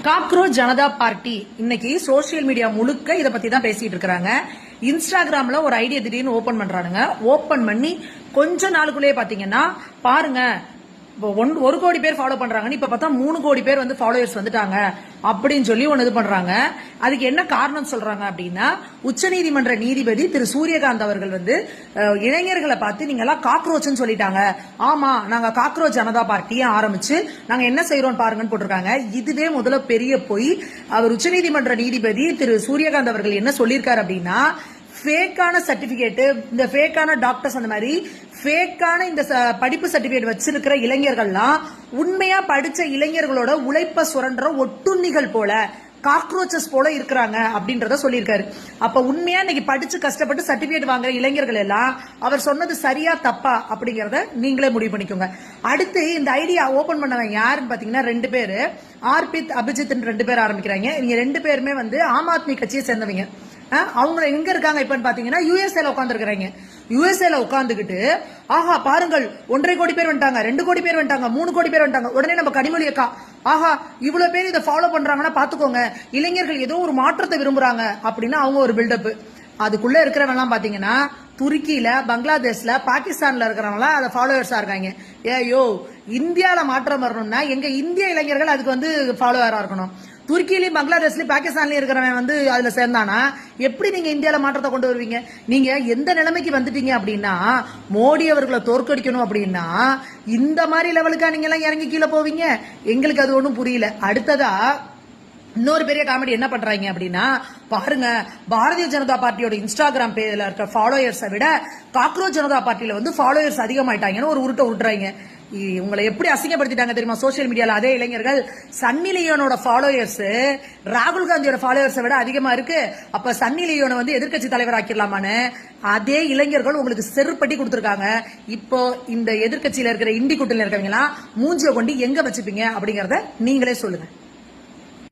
Cockroach Janata party இன்னைக்கு social media முழுக்க இத பத்தி தான் பேசிட்டு இருக்காங்க. இன்ஸ்டாகிராம்ல ஒரு ஐடியா திடீர்னு ஓபன் பண்றானுங்க. ஓபன் பண்ணி கொஞ்ச நாளுக்குள்ளே பாத்தீங்கன்னா பாருங்க 1 கோடி பேர் ஃபாலோ பண்றாங்க. இப்ப பார்த்தா 3 கோடி பேர் வந்து ஃபாலோவர்ஸ் வந்துட்டாங்க அப்படின்னு சொல்லி ஒன்னு இது பண்றாங்க. அதுக்கு என்ன காரணம் சொல்றாங்க அப்படின்னா, உச்சநீதிமன்ற நீதிபதி திரு சூரியகாந்த் அவர்கள் வந்து இளைஞர்களை பார்த்து நீங்க எல்லாம் காக்ரோச்னு சொல்லிட்டாங்க. ஆமா, நாங்க காக்ரோச் ஜனதா பார்ட்டியை ஆரம்பிச்சு நாங்க என்ன செய்யறோம் பாருங்கன்னு போட்டிருக்காங்க. இதுவே முதல்ல பெரிய போய் அவர் உச்சநீதிமன்ற நீதிபதி திரு சூரியகாந்த் அவர்கள் என்ன சொல்லியிருக்காரு அப்படின்னா, ஃபேக்கான சர்டிபிகேட், இந்த ஃபேக்கான டாக்டர்ஸ், அந்த மாதிரி ஃபேக்கான இந்த படிப்பு சர்டிபிகேட் வச்சிருக்கிற இளைஞர்கள்லாம் உண்மையா படிச்ச இளைஞர்களோட உழைப்ப சுரண்ட ஒட்டுண்ணிகள் போல, காக்ரோச்சஸ் போல இருக்கிறாங்க அப்படின்றத சொல்லியிருக்காரு. அப்ப உண்மையா இன்னைக்கு படிச்சு கஷ்டப்பட்டு சர்டிபிகேட் வாங்குற இளைஞர்கள் எல்லாம் அவர் சொன்னது சரியா தப்பா அப்படிங்கறத நீங்களே முடிவு பண்ணிக்கோங்க. அடுத்து இந்த ஐடியா ஓபன் பண்ணவங்க யாருன்னு பாத்தீங்கன்னா 2 பேரு, ஆர்பித் அபிஜித் 2 பேர் ஆரம்பிக்கிறாங்க. இவங்க 2 பேருமே வந்து ஆம் ஆத்மி கட்சியை சேர்ந்தவங்க. அவங்க எங்க இருக்காங்க இப்ப பாத்தீங்கன்னா யுஎஸ்ஏல உட்கார்ந்து இருக்காங்க. யுஎஸ்ஏல உட்கார்ந்துகிட்டு ஆஹா பாருங்கள் 1.5 கோடி பேர் வந்துட்டாங்க, 2 கோடி பேர் வந்துட்டாங்க, 3 கோடி பேர் வந்துட்டாங்க. உடனே நம்ம கனிமொழி அக்கா ஆஹா இவ்வளவு பேர் இதை ஃபாலோ பண்றாங்கன்னா பாத்துக்கோங்க, இளைஞர்கள் ஏதோ ஒரு மாற்றத்தை விரும்புறாங்க அப்படின்னு அவங்க ஒரு பில்டப். அதுக்குள்ள இருக்கிறவங்க பாத்தீங்கன்னா துருக்கியில, பங்களாதேஷ்ல, பாகிஸ்தான்ல இருக்கிறவங்க அதை ஃபாலோவர்ஸா இருக்காங்க. ஏயோ இந்தியால மாற்றம் வரணும்னா எங்க இந்திய இளைஞர்கள் அதுக்கு வந்து ஃபாலோவரா இருக்கணும். துருக்கியிலயும் பங்களாதேஷ்லயும் பாகிஸ்தான்லயும் இருக்கிறவன் வந்து அதுல சேர்ந்தானா எப்படி நீங்க இந்தியால மாற்றத்தை கொண்டு வருவீங்க? நீங்க எந்த நிலைமைக்கு வந்துட்டீங்க அப்படின்னா, மோடி அவர்களை தோற்கடிக்கணும் அப்படின்னா இந்த மாதிரி லெவலுக்கா நீங்க எல்லாம் இறங்கி கீழே போவீங்க? எங்களுக்கு அது ஒண்ணும் புரியல. அடுத்ததா இன்னொரு பெரிய காமெடி என்ன பண்றாங்க அப்படின்னா, பாருங்க பாரதிய ஜனதா பார்ட்டியோட இன்ஸ்டாகிராம் பேஜ்ல இருக்க ஃபாலோயர்ஸை விட காக்ரோச் ஜனதா பார்ட்டியில வந்து ஃபாலோயர்ஸ் அதிகமாயிட்டாங்கன்னு ஒரு உருட்டை விட்டுறாங்க. உங்களை எப்படி அசிங்கப்படுத்திட்டாங்க தெரியுமா சோசியல் மீடியால? அதே இளைஞர்கள் சன்னி லியோனோட ஃபாலோயர்ஸ் ராகுல் காந்தியோட ஃபாலோயர்ஸை விட அதிகமா இருக்கு. அப்ப சன்னி லியோனை வந்து எதிர்கட்சி தலைவர் ஆக்கிடலாமான்னு அதே இளைஞர்கள் உங்களுக்கு செருப்பட்டி கொடுத்திருக்காங்க. இப்போ இந்த எதிர்கட்சியில இருக்கிற இண்டி கூட்டில இருக்கவங்க எல்லாம் மூஞ்சிய கொண்டு எங்க வச்சுப்பீங்க அப்படிங்கறத நீங்களே சொல்லுங்க.